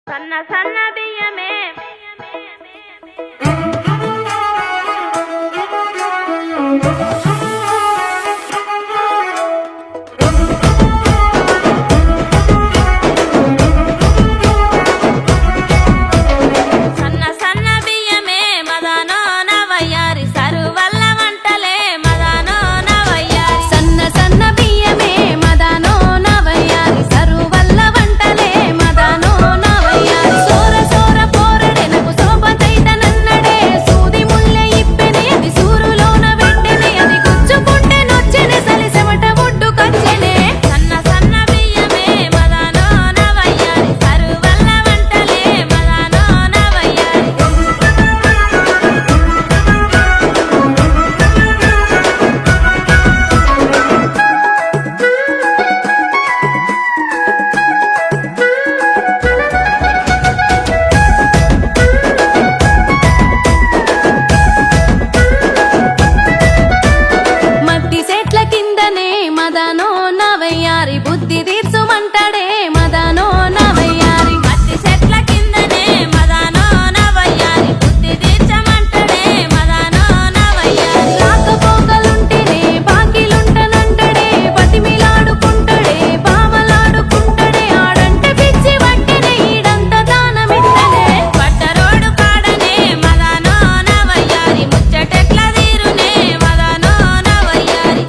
సన్న సన్న బియ్యమే సన్న సన్న బియ్యమే మదానో నవయ్యారి సరువల్ల వంటలే మదానో నవయ్యారి సన్న సన్న బియ్యమే మదానో నవయ్యారి సరువల్ల వంటలే మదానో నవయ్యారి సోర సోర పోరడెనకు సోపతైతనన్నడే సూది ముల్లె ఇప్పెని అది సూరులోన వెంటనే అది గుచ్చుకుంటే నొచ్చెనే సలిసెమట ముడ్డు కచ్చెనే సన్న సన్న బియ్యమే మదానో నవయ్యారి సరువల్ల వంటలే మదానో నవయ్యారి మట్టి చెట్ల కిందనే మదానో నవయ్యారి బుద్ధి తీర్చుమంటడే మదానో నవయ్యారి మట్టి చెట్ల కిందనే మదానో నవయ్యారి బుద్ధి తీర్చమంటడే మదానో నవయ్యారి రాకపోకలుంటేనే బాకిలుంటనంటడే బతిమిలాడుకుంటడే బామలాడుకుంటడే ఆడంటే పిచ్చి వట్టెనే ఈడంత దానమిత్తనే పట్టరోడు కాడనే మదానో నవయ్యారి ముచ్చటెట్ల తీరునే మదానో నవయ్యారి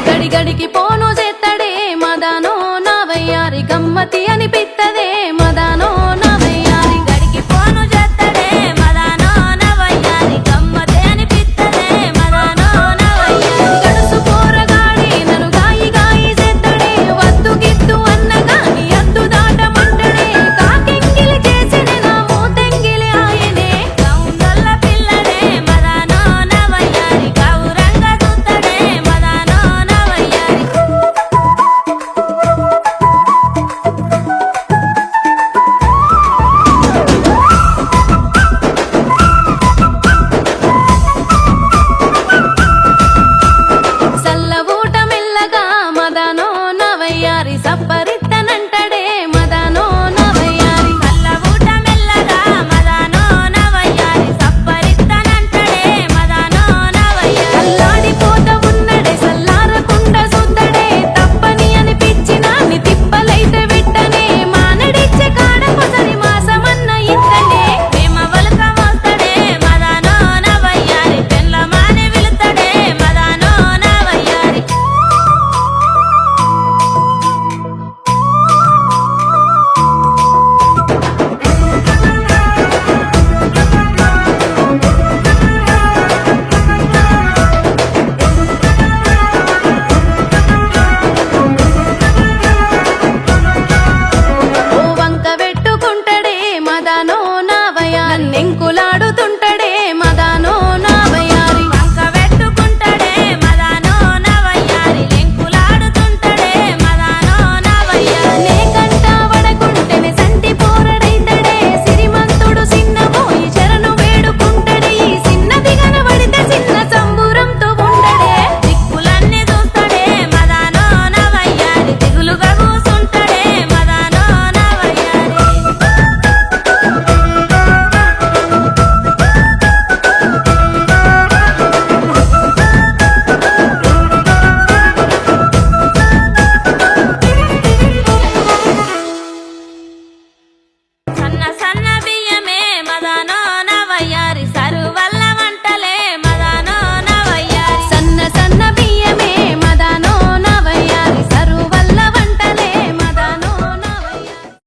గడిగడికి పోను చేత్తడే మదానో నవయ్యారి గమ్మతి అనిపిత్తదే